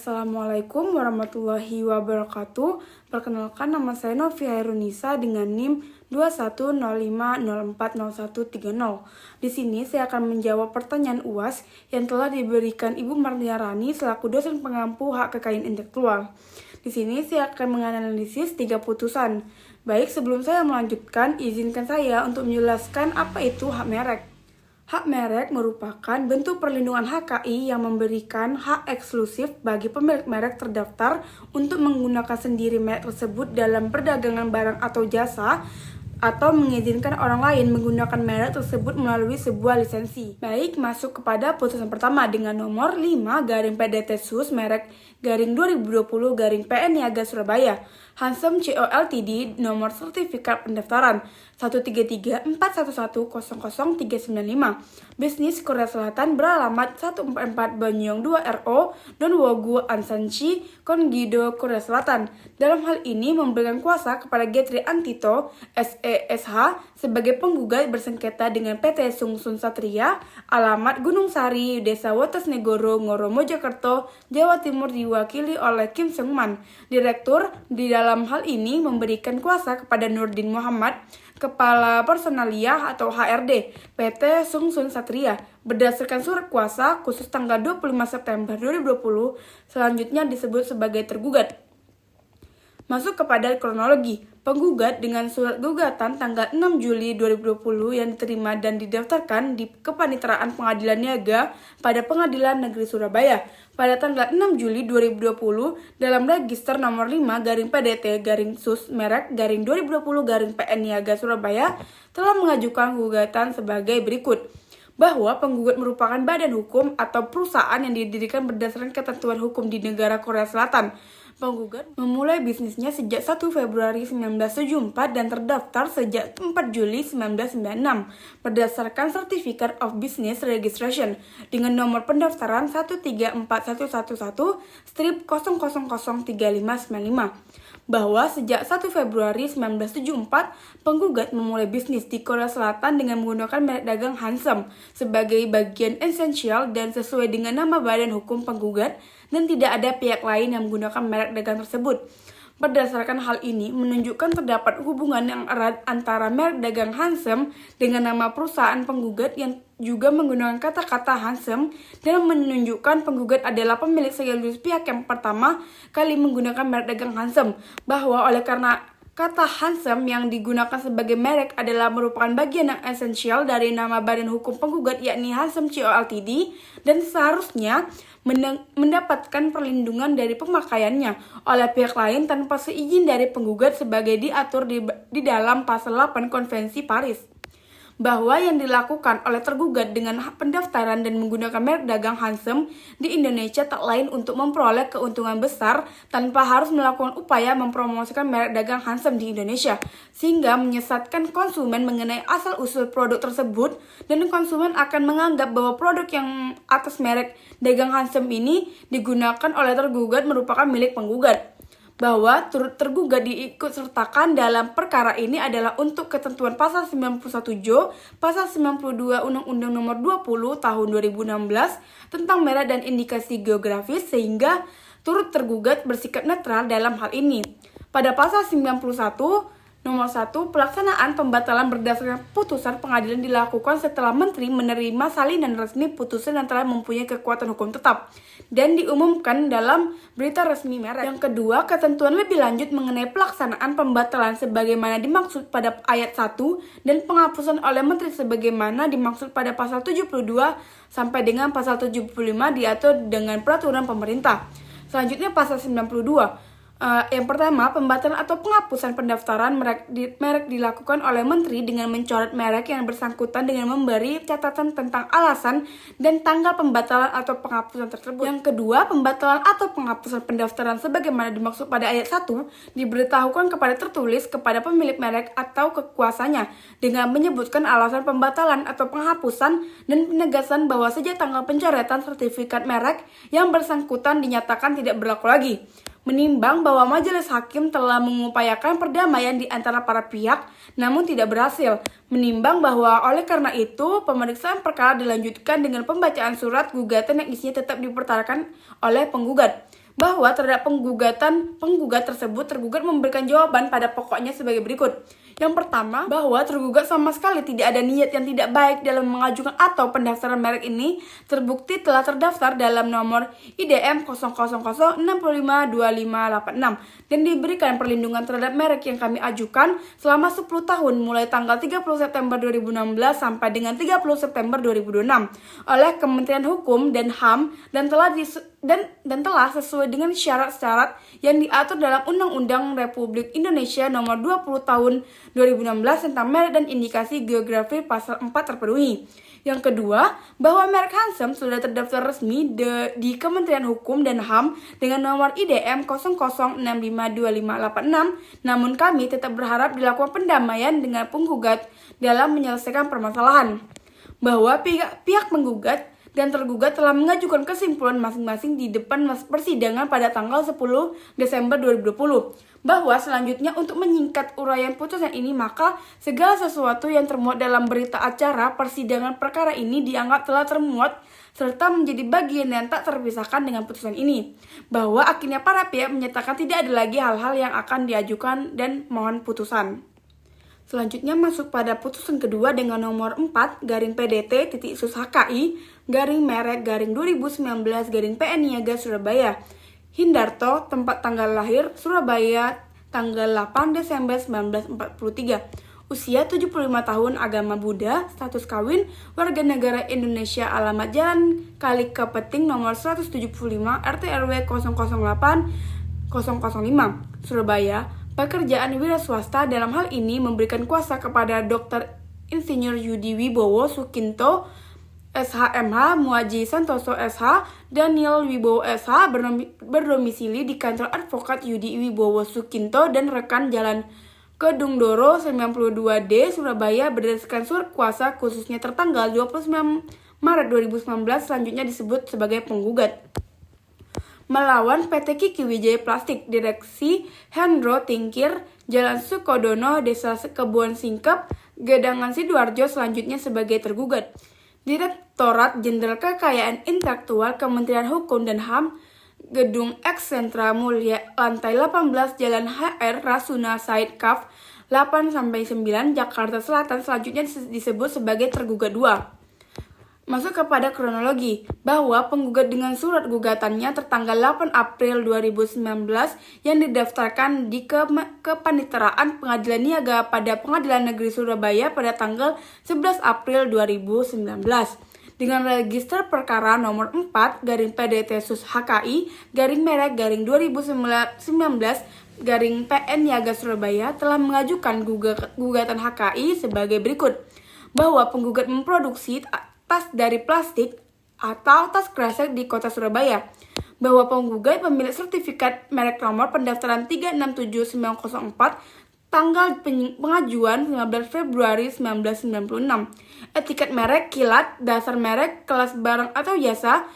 Assalamualaikum warahmatullahi wabarakatuh. Perkenalkan, nama saya Novia Hairunisa dengan NIM 2105040130. Di sini saya akan menjawab pertanyaan UAS yang telah diberikan Ibu Marlia Rani selaku dosen pengampu hak kekayaan intelektual. Di sini saya akan menganalisis 3 putusan. Baik, sebelum saya melanjutkan, izinkan saya untuk menjelaskan apa itu hak merek. Hak merek merupakan bentuk perlindungan HKI yang memberikan hak eksklusif bagi pemilik merek terdaftar untuk menggunakan sendiri merek tersebut dalam perdagangan barang atau jasa, atau mengizinkan orang lain menggunakan merek tersebut melalui sebuah lisensi. Baik, masuk kepada putusan pertama dengan nomor 5/PDT Sus merek /2020/PN Niaga Surabaya. Handsome CO Ltd nomor sertifikat pendaftaran 13341100395. Bisnis Korea Selatan beralamat 144 Banyuang 2 RO Don Wogu Ansanchi Kongido Korea Selatan. Dalam hal ini memberikan kuasa kepada Getri Antito SESH sebagai penggugat bersengketa dengan PT Sungsun Satria, alamat Gunung Sari, Desa Wotasnegoro, Ngoro, Mojokerto, Jawa Timur, diwakili oleh Kim Seung-man. Direktur di dalam hal ini memberikan kuasa kepada Nurdin Muhammad, Kepala Personalia atau HRD PT Sungsun Satria berdasarkan surat kuasa khusus tanggal 25 September 2020 selanjutnya disebut sebagai tergugat. Masuk kepada kronologi. Penggugat dengan surat gugatan tanggal 6 Juli 2020 yang diterima dan didaftarkan di Kepaniteraan Pengadilan Niaga pada Pengadilan Negeri Surabaya pada tanggal 6 Juli 2020 dalam register nomor 5/PDT-Sus merek /2020/PN Niaga Surabaya telah mengajukan gugatan sebagai berikut. Bahwa penggugat merupakan badan hukum atau perusahaan yang didirikan berdasarkan ketentuan hukum di negara Korea Selatan. Penggugat memulai bisnisnya sejak 1 Februari 1974 dan terdaftar sejak 4 Juli 1996 berdasarkan Certificate of Business Registration dengan nomor pendaftaran 13411-00035595. Bahwa sejak 1 Februari 1974, penggugat memulai bisnis di Korea Selatan dengan menggunakan merek dagang Handsome sebagai bagian esensial dan sesuai dengan nama badan hukum penggugat dan tidak ada pihak lain yang menggunakan merek dagang tersebut. Berdasarkan hal ini, menunjukkan terdapat hubungan yang erat antara merek dagang Handsome dengan nama perusahaan penggugat yang juga menggunakan kata-kata Handsome dan menunjukkan penggugat adalah pemilik sekaligus pihak yang pertama kali menggunakan merek dagang Handsome. Bahwa oleh karena kata Handsome yang digunakan sebagai merek adalah merupakan bagian yang esensial dari nama badan hukum penggugat yakni Handsome CO Ltd dan seharusnya mendapatkan perlindungan dari pemakaiannya oleh pihak lain tanpa seizin dari penggugat sebagai diatur di dalam pasal 8 Konvensi Paris. Bahwa yang dilakukan oleh tergugat dengan pendaftaran dan menggunakan merek dagang Handsome di Indonesia tak lain untuk memperoleh keuntungan besar tanpa harus melakukan upaya mempromosikan merek dagang Handsome di Indonesia, sehingga menyesatkan konsumen mengenai asal-usul produk tersebut dan konsumen akan menganggap bahwa produk yang atas merek dagang Handsome ini digunakan oleh tergugat merupakan milik penggugat. Bahwa turut tergugat diikutsertakan dalam perkara ini adalah untuk ketentuan pasal 91J, pasal 92 Undang-Undang Nomor 20 Tahun 2016 tentang merek dan indikasi geografis sehingga turut tergugat bersikap netral dalam hal ini. Pada pasal 91 Nomor 1, pelaksanaan pembatalan berdasarkan putusan pengadilan dilakukan setelah Menteri menerima salinan resmi putusan yang telah mempunyai kekuatan hukum tetap dan diumumkan dalam berita resmi merek. Yang kedua, ketentuan lebih lanjut mengenai pelaksanaan pembatalan sebagaimana dimaksud pada ayat 1 dan penghapusan oleh Menteri sebagaimana dimaksud pada pasal 72 sampai dengan pasal 75 diatur dengan peraturan pemerintah. Selanjutnya pasal 92. Yang pertama, pembatalan atau penghapusan pendaftaran merek dilakukan oleh Menteri dengan mencoret merek yang bersangkutan dengan memberi catatan tentang alasan dan tanggal pembatalan atau penghapusan tersebut. Yang kedua, pembatalan atau penghapusan pendaftaran sebagaimana dimaksud pada ayat 1 diberitahukan kepada tertulis kepada pemilik merek atau kekuasanya dengan menyebutkan alasan pembatalan atau penghapusan dan penegasan bahwa sejak tanggal pencoretan sertifikat merek yang bersangkutan dinyatakan tidak berlaku lagi. Menimbang bahwa majelis hakim telah mengupayakan perdamaian di antara para pihak, namun tidak berhasil. Menimbang bahwa oleh karena itu, pemeriksaan perkara dilanjutkan dengan pembacaan surat gugatan yang isinya tetap dipertaruhkan oleh penggugat. bahwa terhadap penggugat tersebut, tergugat memberikan jawaban pada pokoknya sebagai berikut. Yang pertama, bahwa tergugat sama sekali tidak ada niat yang tidak baik dalam mengajukan atau pendaftaran merek ini terbukti telah terdaftar dalam nomor IDM 000652586 dan diberikan perlindungan terhadap merek yang kami ajukan selama 10 tahun mulai tanggal 30 September 2016 sampai dengan 30 September 2026 oleh Kementerian Hukum dan HAM dan telah sesuai dengan syarat-syarat yang diatur dalam Undang-Undang Republik Indonesia Nomor 20 Tahun 2016 tentang merek dan indikasi geografi pasal 4 terpenuhi. Yang kedua, bahwa merek Handsome sudah terdaftar resmi di Kementerian Hukum dan HAM dengan nomor IDM 00652586, namun kami tetap berharap dilakukan pendamaian dengan penggugat dalam menyelesaikan permasalahan. Bahwa pihak penggugat dan tergugat telah mengajukan kesimpulan masing-masing di depan persidangan pada tanggal 10 Desember 2020. Bahwa selanjutnya untuk menyingkat uraian putusan ini, maka segala sesuatu yang termuat dalam berita acara persidangan perkara ini dianggap telah termuat serta menjadi bagian yang tak terpisahkan dengan putusan ini. Bahwa akhirnya para pihak menyatakan tidak ada lagi hal-hal yang akan diajukan dan mohon putusan. Selanjutnya masuk pada putusan kedua dengan nomor 4 PDT-HKI-merek-2019-PN Niaga Surabaya. Hindarto, tempat tanggal lahir Surabaya, tanggal 8 Desember 1943. Usia 75 tahun, agama Buddha, status kawin, warga negara Indonesia, alamat Jalan Kali Kepeting nomor 175 RT RW 008 005 Surabaya. Pekerjaan wira swasta, dalam hal ini memberikan kuasa kepada Dr. Insinyur Yudi Wibowo Sukinto SHMH, Muaji Santoso SH, Daniel Wibowo SH berdomisili di kantor advokat Yudi Wibowo Sukinto dan rekan Jalan Kedungdoro 92D Surabaya berdasarkan surat kuasa khususnya tertanggal 29 Maret 2019 selanjutnya disebut sebagai penggugat. Melawan PT Kiki Wijaya Plastik, Direksi Hendro Tingkir, Jalan Sukodono, Desa Kebon Singkep, Gedangan Sidoarjo selanjutnya sebagai tergugat. Direktorat Jenderal Kekayaan Intelektual Kementerian Hukum dan HAM, Gedung X Sentra Mulia, lantai 18 Jalan HR Rasuna Said Kaf 8-9 Jakarta Selatan selanjutnya disebut sebagai tergugat 2. Masuk kepada kronologi, bahwa penggugat dengan surat gugatannya tertanggal 8 April 2019 yang didaftarkan di Kepaniteraan Pengadilan Niaga pada Pengadilan Negeri Surabaya pada tanggal 11 April 2019 dengan register perkara nomor 4 PDT Sus HKI /2019 PN Niaga Surabaya telah mengajukan gugatan HKI sebagai berikut. Bahwa penggugat memproduksi tas dari plastik atau tas kresek di kota Surabaya. Bahwa penggugat pemilik sertifikat merek nomor pendaftaran 367904 tanggal pengajuan 19 Februari 1996. Etiket merek, kilat, dasar merek, kelas barang atau jasa,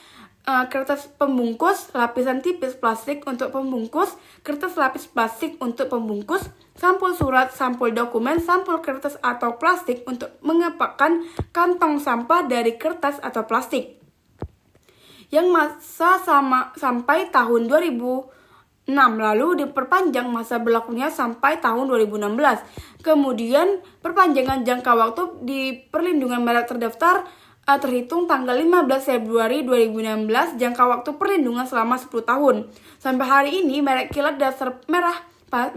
kertas pembungkus, lapisan tipis plastik untuk pembungkus, kertas lapis plastik untuk pembungkus, sampul surat, sampul dokumen, sampul kertas atau plastik untuk mengepakkan kantong sampah dari kertas atau plastik. Yang masa sampai tahun 2006 lalu diperpanjang masa berlakunya sampai tahun 2016. Kemudian perpanjangan jangka waktu di perlindungan merek terdaftar terhitung tanggal 15 Februari 2016, jangka waktu perlindungan selama 10 tahun. Sampai hari ini merek kilat dasar merah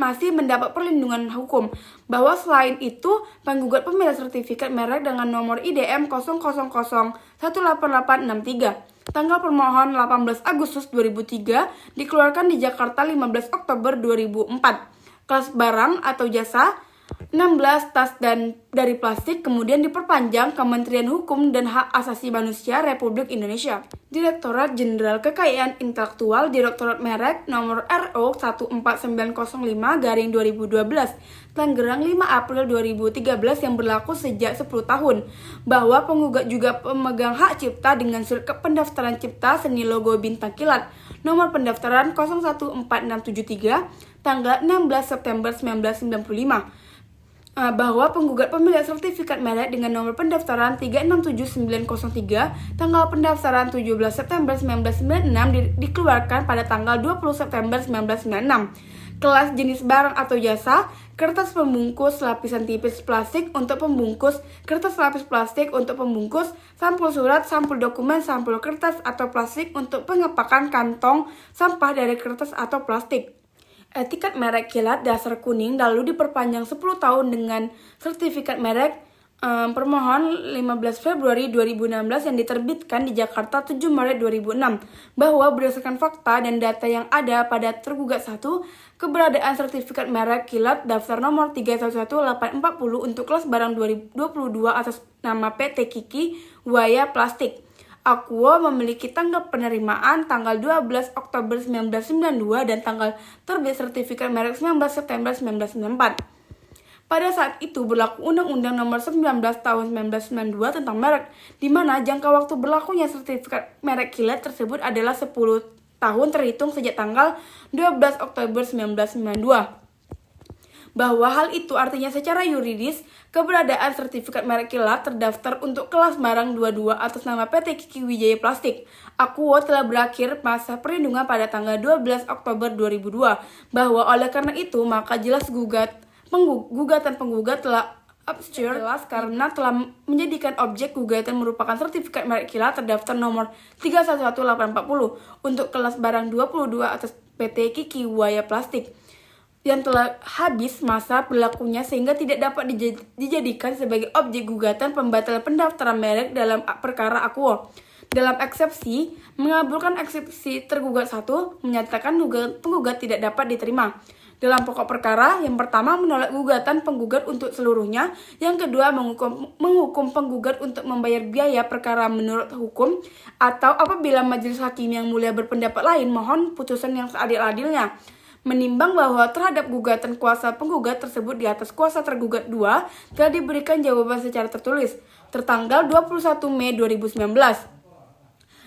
masih mendapat perlindungan hukum. Bahwa selain itu, penggugat pemilik sertifikat merek dengan nomor IDM 000188863 tanggal permohon 18 Agustus 2003 dikeluarkan di Jakarta 15 Oktober 2004. Kelas barang atau jasa 16 tas dari plastik kemudian diperpanjang Kementerian Hukum dan Hak Asasi Manusia Republik Indonesia. Direktorat Jenderal Kekayaan Intelektual Direktorat Merek nomor RO 14995/2012 Tangerang 5 April 2013 yang berlaku sejak 10 tahun. Bahwa penggugat juga pemegang hak cipta dengan surat pendaftaran cipta seni logo bintang kilat nomor pendaftaran 014673 tanggal 16 September 1995. bahwa penggugat pemilik sertifikat merek dengan nomor pendaftaran 367903 tanggal pendaftaran 17 September 1996 dikeluarkan pada tanggal 20 September 1996. Kelas jenis barang atau jasa, kertas pembungkus lapisan tipis plastik untuk pembungkus, kertas lapis plastik untuk pembungkus, sampul surat, sampul dokumen, sampul kertas atau plastik untuk pengepakan kantong sampah dari kertas atau plastik. Etiket merek kilat dasar kuning lalu diperpanjang 10 tahun dengan sertifikat merek permohon 15 Februari 2016 yang diterbitkan di Jakarta 7 Maret 2006 bahwa berdasarkan fakta dan data yang ada pada tergugat 1, keberadaan sertifikat merek kilat daftar nomor 311840 untuk kelas barang 2022 atas nama PT Kiki Waya Plastik. Aquo memiliki tanggal penerimaan tanggal 12 Oktober 1992 dan tanggal terbit sertifikat merek 19 September 1994. Pada saat itu berlaku Undang-Undang Nomor 19 Tahun 1992 tentang merek, di mana jangka waktu berlakunya sertifikat merek kilat tersebut adalah 10 tahun terhitung sejak tanggal 12 Oktober 1992. Bahwa hal itu artinya secara yuridis, keberadaan sertifikat merek kilat terdaftar untuk kelas barang 22 atas nama PT Kiki Wijaya Plastik. Aquo telah berakhir masa perlindungan pada tanggal 12 Oktober 2002. Bahwa oleh karena itu, maka jelas gugatan penggugat telah absurd jelas karena telah menjadikan objek gugatan merupakan sertifikat merek kilat terdaftar nomor 311840 untuk kelas barang 22 atas PT Kiki Waya Plastik yang telah habis masa berlakunya sehingga tidak dapat dijadikan sebagai objek gugatan pembatalan pendaftaran merek dalam perkara Aquo. Dalam eksepsi, mengabulkan eksepsi tergugat 1, menyatakan penggugat tidak dapat diterima. Dalam pokok perkara, yang pertama menolak gugatan penggugat untuk seluruhnya, yang kedua menghukum penggugat untuk membayar biaya perkara menurut hukum, atau apabila majelis hakim yang mulia berpendapat lain, mohon putusan yang seadil-adilnya. Menimbang bahwa terhadap gugatan kuasa penggugat tersebut di atas kuasa tergugat 2 telah diberikan jawaban secara tertulis tertanggal 21 Mei 2019.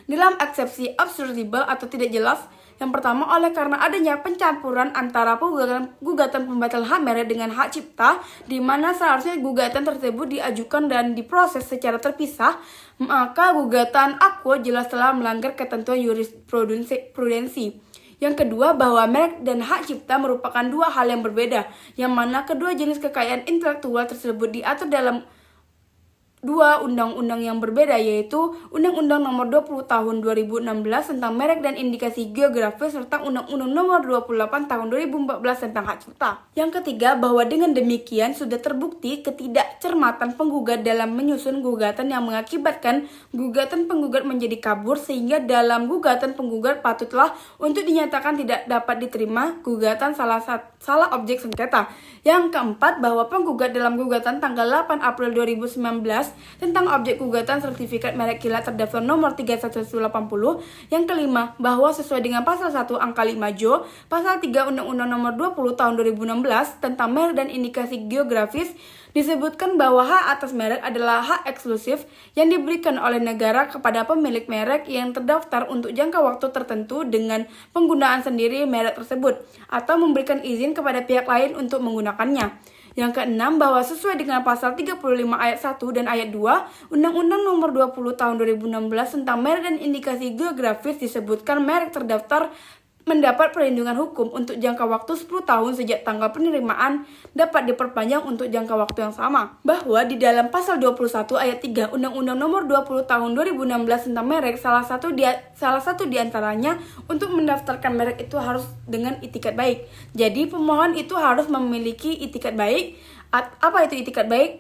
Dalam eksepsi absurdibel atau tidak jelas, yang pertama oleh karena adanya pencampuran antara gugatan pembatalan hak merek dengan hak cipta, di mana seharusnya gugatan tersebut diajukan dan diproses secara terpisah, maka gugatan Aquo jelas telah melanggar ketentuan jurisprudensi. Yang kedua, bahwa merek dan hak cipta merupakan dua hal yang berbeda, yang mana kedua jenis kekayaan intelektual tersebut diatur dalam dua undang-undang yang berbeda, yaitu Undang-Undang Nomor 20 Tahun 2016 tentang merek dan indikasi geografis serta Undang-Undang Nomor 28 Tahun 2014 tentang hak cipta. Yang ketiga, bahwa dengan demikian sudah terbukti ketidakcermatan penggugat dalam menyusun gugatan yang mengakibatkan gugatan penggugat menjadi kabur, sehingga dalam gugatan penggugat patutlah untuk dinyatakan tidak dapat diterima gugatan salah objek sengketa. Yang keempat, bahwa penggugat dalam gugatan tanggal 8 April 2019 tentang objek gugatan sertifikat merek kilat terdaftar nomor 3180. Yang kelima, bahwa sesuai dengan pasal 1 angka 5 Jo, pasal 3 Undang-Undang Nomor 20 Tahun 2016 tentang merek dan indikasi geografis disebutkan bahwa hak atas merek adalah hak eksklusif yang diberikan oleh negara kepada pemilik merek yang terdaftar untuk jangka waktu tertentu dengan penggunaan sendiri merek tersebut atau memberikan izin kepada pihak lain untuk menggunakannya. Yang keenam, bahwa sesuai dengan pasal 35 ayat 1 dan ayat 2 Undang-Undang Nomor 20 Tahun 2016 tentang merek dan indikasi geografis disebutkan merek terdaftar mendapat perlindungan hukum untuk jangka waktu 10 tahun sejak tanggal penerimaan dapat diperpanjang untuk jangka waktu yang sama. Bahwa di dalam pasal 21 ayat 3 Undang-Undang Nomor 20 Tahun 2016 tentang merek salah satu di antaranya untuk mendaftarkan merek itu harus dengan itikat baik. Jadi pemohon itu harus memiliki itikat baik. Apa itu itikat baik?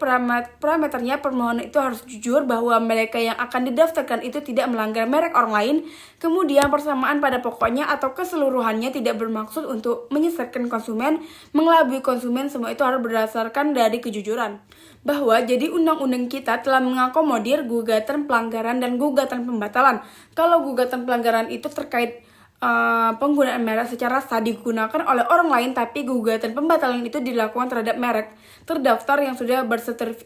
Parameternya permohonan itu harus jujur bahwa mereka yang akan didaftarkan itu tidak melanggar merek orang lain. Kemudian persamaan pada pokoknya atau keseluruhannya tidak bermaksud untuk menyesatkan konsumen, mengelabui konsumen, semua itu harus berdasarkan dari kejujuran. Bahwa jadi undang-undang kita telah mengakomodir gugatan pelanggaran dan gugatan pembatalan. Kalau gugatan pelanggaran itu terkait penggunaan merek secara sah digunakan oleh orang lain, tapi gugatan pembatalan itu dilakukan terhadap merek terdaftar yang sudah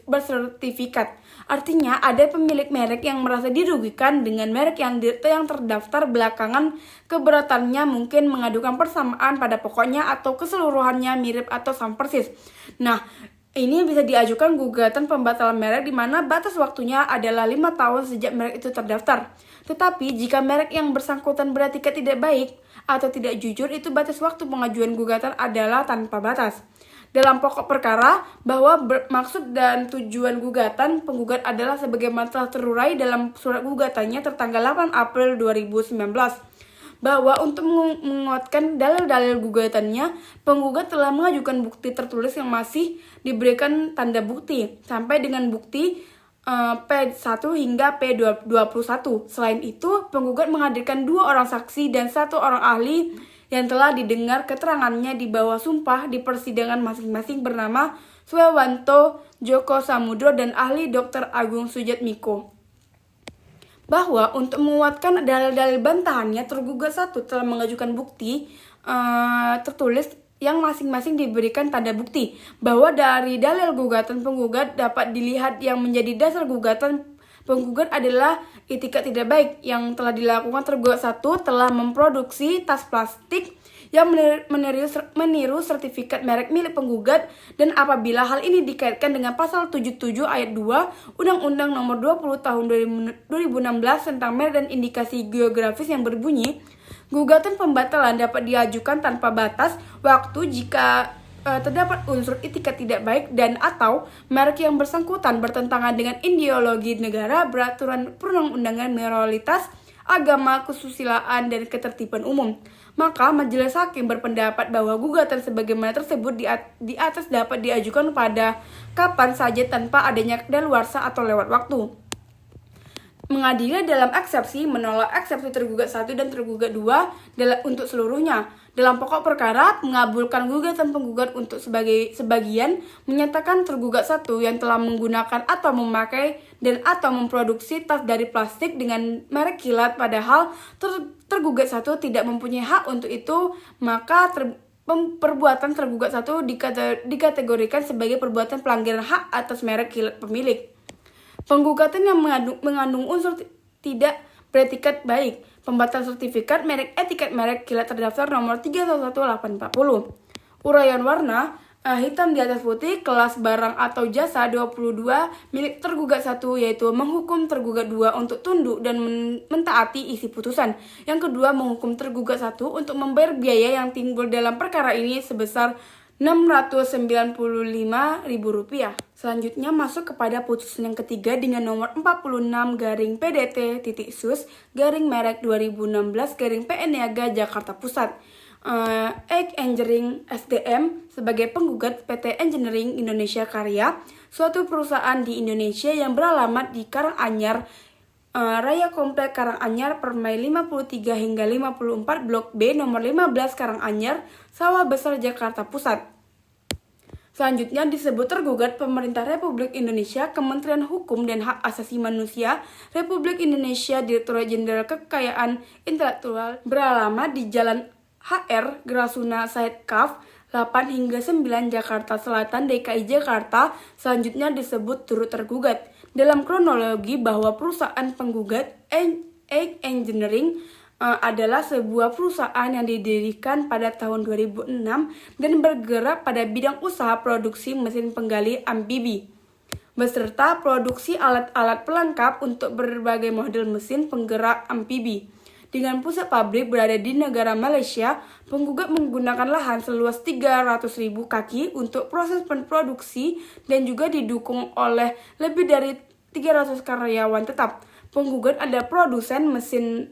bersertifikat. Artinya ada pemilik merek yang merasa dirugikan dengan merek yang terdaftar belakangan, keberatannya mungkin mengadukan persamaan pada pokoknya atau keseluruhannya mirip atau sama persis. Nah, Ini bisa diajukan gugatan pembatalan merek di mana batas waktunya adalah 5 tahun sejak merek itu terdaftar. Tetapi jika merek yang bersangkutan beretiket tidak baik atau tidak jujur, itu batas waktu pengajuan gugatan adalah tanpa batas. Dalam pokok perkara, bahwa maksud dan tujuan gugatan penggugat adalah sebagaimana telah terurai dalam surat gugatannya tertanggal 8 April 2019. Bahwa untuk menguatkan dalil-dalil gugatannya, penggugat telah mengajukan bukti tertulis yang masih diberikan tanda bukti sampai dengan bukti P1 hingga P21. Selain itu, penggugat menghadirkan 2 orang saksi dan 1 orang ahli yang telah didengar keterangannya di bawah sumpah di persidangan masing-masing bernama Swewanto Joko Samudro dan ahli Dr. Agung Sujatmiko. Bahwa untuk menguatkan dalil-dalil bantahannya, tergugat 1 telah mengajukan bukti tertulis yang masing-masing diberikan tanda bukti bahwa dari dalil gugatan penggugat dapat dilihat yang menjadi dasar gugatan penggugat adalah etikat tidak baik yang telah dilakukan. Tergugat 1 telah memproduksi tas plastik yang meniru sertifikat merek milik penggugat, dan apabila hal ini dikaitkan dengan pasal 77 ayat 2 Undang-Undang Nomor 20 Tahun 2016 tentang merek dan indikasi geografis yang berbunyi, gugatan pembatalan dapat diajukan tanpa batas waktu jika terdapat unsur etikat tidak baik dan atau merek yang bersangkutan bertentangan dengan ideologi negara, peraturan perundang-undangan, moralitas, agama, kesusilaan, dan ketertiban umum. Maka majelis hakim berpendapat bahwa gugatan sebagaimana tersebut di atas dapat diajukan pada kapan saja tanpa adanya kadaluarsa atau lewat waktu. Mengadili dalam eksepsi menolak eksepsi tergugat 1 dan tergugat 2 untuk seluruhnya. Dalam pokok perkara, mengabulkan gugatan penggugat untuk sebagian, menyatakan tergugat 1 yang telah menggunakan atau memakai dan atau memproduksi tas dari plastik dengan merek kilat, padahal tergugat 1 tidak mempunyai hak untuk itu, maka perbuatan tergugat 1 dikategorikan sebagai perbuatan pelanggaran hak atas merek kilat pemilik. Penggugatan yang mengandung unsur tidak beretikat baik, pembatalan sertifikat merek etiket merek kilat terdaftar nomor 311840. Uraian warna hitam di atas putih, kelas barang atau jasa 22 milik tergugat 1, yaitu menghukum tergugat 2 untuk tunduk dan mentaati isi putusan. Yang kedua, menghukum tergugat 1 untuk membayar biaya yang timbul dalam perkara ini sebesar Rp695.000. Selanjutnya masuk kepada putusan yang ketiga dengan nomor 46/PDT.SUS/merek 2016/PN Niaga Jakarta Pusat. Egg Engineering SDM sebagai penggugat PT Engineering Indonesia Karya, suatu perusahaan di Indonesia yang beralamat di Karanganyar Raya Komplek Karanganyar Permai 53 hingga 54 Blok B nomor 15 Karanganyar, Sawah Besar Jakarta Pusat. Selanjutnya disebut tergugat Pemerintah Republik Indonesia, Kementerian Hukum dan Hak Asasi Manusia Republik Indonesia, Direktorat Jenderal Kekayaan Intelektual, beralamat di Jalan HR Grasuna Said Kaf 8 hingga 9 Jakarta Selatan, DKI Jakarta. Selanjutnya disebut turut tergugat. Dalam kronologi bahwa perusahaan penggugat Egg Engineering adalah sebuah perusahaan yang didirikan pada tahun 2006 dan bergerak pada bidang usaha produksi mesin penggali amfibi beserta produksi alat-alat pelengkap untuk berbagai model mesin penggerak amfibi. Dengan pusat pabrik berada di negara Malaysia, penggugat menggunakan lahan seluas 300.000 kaki untuk proses produksi dan juga didukung oleh lebih dari 300 karyawan tetap. Penggugat adalah produsen mesin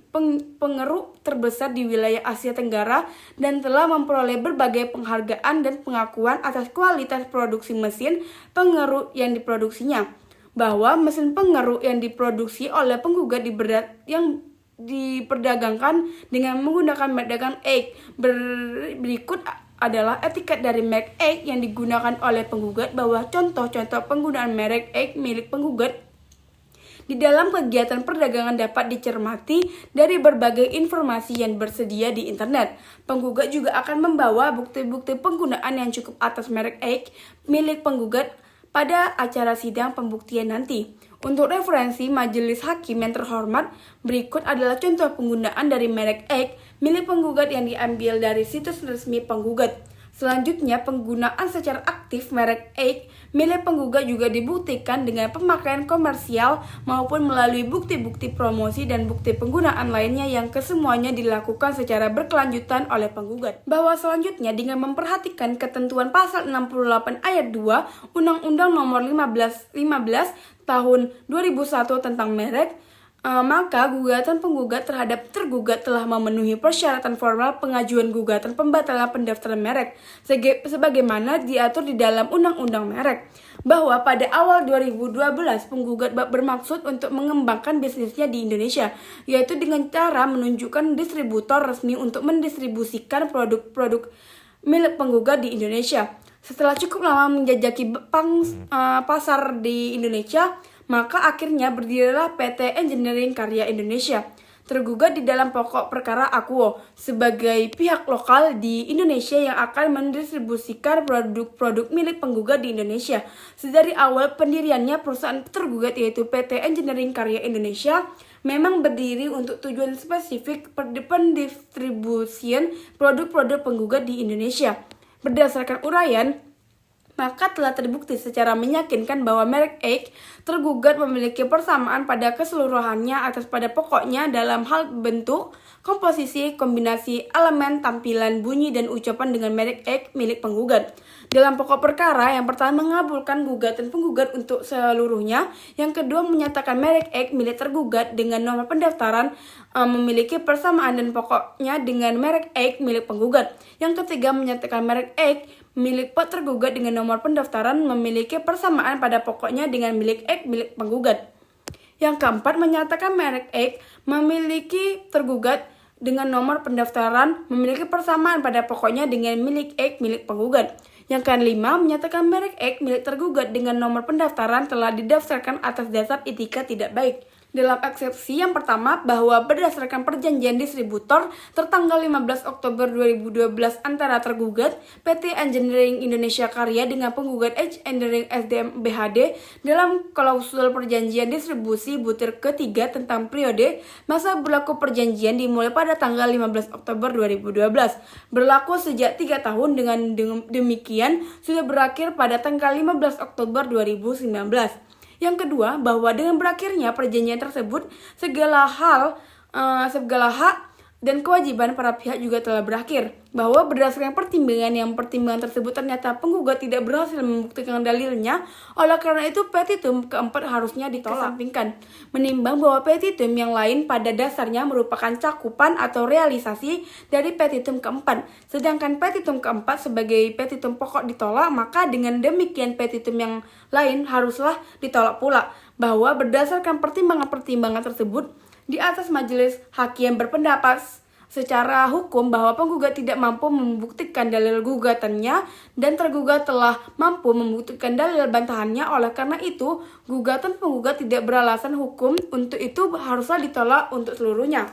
pengeruk terbesar di wilayah Asia Tenggara dan telah memperoleh berbagai penghargaan dan pengakuan atas kualitas produksi mesin pengeruk yang diproduksinya. Bahwa mesin pengeruk yang diproduksi oleh penggugat yang diperdagangkan dengan menggunakan merek dagang Egg. Berikut adalah etiket dari merek Egg yang digunakan oleh penggugat, bahwa contoh-contoh penggunaan merek Egg milik penggugat di dalam kegiatan perdagangan dapat dicermati dari berbagai informasi yang bersedia di internet. Penggugat juga akan membawa bukti-bukti penggunaan yang cukup atas merek Egg milik penggugat pada acara sidang pembuktian nanti. Untuk referensi majelis hakim yang terhormat, berikut adalah contoh penggunaan dari merek Egg milik penggugat yang diambil dari situs resmi penggugat. Selanjutnya, penggunaan secara aktif merek Eik milik penggugat juga dibuktikan dengan pemakaian komersial maupun melalui bukti-bukti promosi dan bukti penggunaan lainnya yang kesemuanya dilakukan secara berkelanjutan oleh penggugat. Bahwa selanjutnya dengan memperhatikan ketentuan pasal 68 ayat 2 Undang-Undang Nomor 15 Tahun 2001 tentang merek, maka gugatan penggugat terhadap tergugat telah memenuhi persyaratan formal pengajuan gugatan pembatalan pendaftaran merek sebagaimana diatur di dalam Undang-Undang Merek, bahwa pada awal 2012 penggugat bermaksud untuk mengembangkan bisnisnya di Indonesia, yaitu dengan cara menunjukkan distributor resmi untuk mendistribusikan produk-produk milik penggugat di Indonesia. Setelah cukup lama menjajaki pasar di Indonesia, maka akhirnya berdirilah PT Engineering Karya Indonesia. Tergugat di dalam pokok perkara Akuo sebagai pihak lokal di Indonesia yang akan mendistribusikan produk-produk milik penggugat di Indonesia. Sedari awal pendiriannya, perusahaan tergugat yaitu PT Engineering Karya Indonesia memang berdiri untuk tujuan spesifik pendistribusian produk-produk penggugat di Indonesia. Berdasarkan uraian, maka telah terbukti secara meyakinkan bahwa merek Eik tergugat memiliki persamaan pada keseluruhannya atas pada pokoknya dalam hal bentuk, komposisi, kombinasi, elemen, tampilan, bunyi, dan ucapan dengan merek Eik milik penggugat. Dalam pokok perkara, yang pertama mengabulkan gugatan penggugat untuk seluruhnya, yang kedua menyatakan merek Eik milik tergugat dengan nomor pendaftaran memiliki persamaan dan pokoknya dengan merek Eik milik penggugat. Yang ketiga menyatakan merek Eik milik tergugat dengan nomor pendaftaran memiliki persamaan pada pokoknya dengan milik Eik milik penggugat. Yang keempat menyatakan merek Eik memiliki tergugat dengan nomor pendaftaran memiliki persamaan pada pokoknya dengan milik Eik milik penggugat. Yang kelima menyatakan merek Eik milik tergugat dengan nomor pendaftaran telah didaftarkan atas dasar etika tidak baik. Dalam eksepsi yang pertama, bahwa berdasarkan perjanjian distributor tertanggal 15 Oktober 2012 antara tergugat PT Engineering Indonesia Karya dengan penggugat Engineering SDM BHD dalam klausul perjanjian distribusi butir ketiga tentang periode masa berlaku perjanjian dimulai pada tanggal 15 Oktober 2012, berlaku sejak 3 tahun, dengan demikian sudah berakhir pada tanggal 15 Oktober 2019. Yang kedua, bahwa dengan berakhirnya perjanjian tersebut, segala hak dan kewajiban para pihak juga telah berakhir. Bahwa berdasarkan pertimbangan tersebut ternyata penggugat tidak berhasil membuktikan dalilnya, oleh karena itu petitum keempat harusnya dikesampingkan. Menimbang bahwa petitum yang lain pada dasarnya merupakan cakupan atau realisasi dari petitum keempat, sedangkan petitum keempat sebagai petitum pokok ditolak, maka dengan demikian petitum yang lain haruslah ditolak pula. Bahwa berdasarkan pertimbangan-pertimbangan tersebut, di atas majelis hakim berpendapat secara hukum bahwa penggugat tidak mampu membuktikan dalil gugatannya dan tergugat telah mampu membuktikan dalil bantahannya. Oleh karena itu, gugatan penggugat tidak beralasan hukum, untuk itu haruslah ditolak untuk seluruhnya.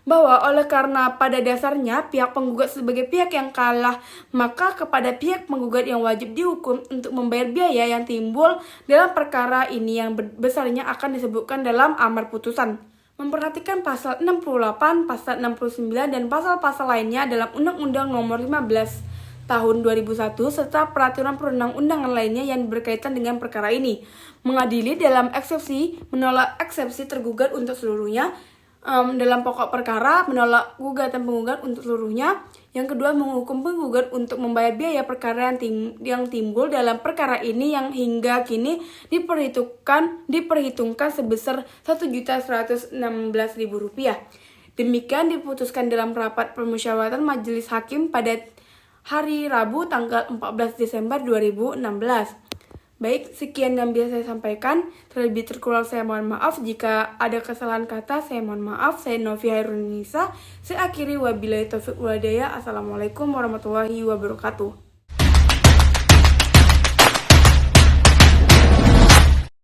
Bahwa oleh karena pada dasarnya pihak penggugat sebagai pihak yang kalah, maka kepada pihak penggugat yang wajib dihukum untuk membayar biaya yang timbul dalam perkara ini yang besarnya akan disebutkan dalam amar putusan. Memperhatikan pasal 68, pasal 69, dan pasal-pasal lainnya dalam Undang-Undang Nomor 15 Tahun 2001 serta peraturan perundang-undangan lainnya yang berkaitan dengan perkara ini. Mengadili dalam eksepsi, menolak eksepsi tergugat untuk seluruhnya. Dalam pokok perkara, menolak gugatan penggugat untuk seluruhnya. Yang kedua, menghukum penggugat untuk membayar biaya perkara yang timbul dalam perkara ini yang hingga kini diperhitungkan sebesar Rp1.116.000. Demikian diputuskan dalam rapat permusyawaratan Majelis Hakim pada hari Rabu tanggal 14 Desember 2016. Baik, sekian yang bisa saya sampaikan. Terlebih terkurang saya mohon maaf. Jika ada kesalahan kata, saya mohon maaf. Saya Novi Hairunisa. Saya akhiri, wabillahi taufiq wal hidayah. Assalamualaikum warahmatullahi wabarakatuh.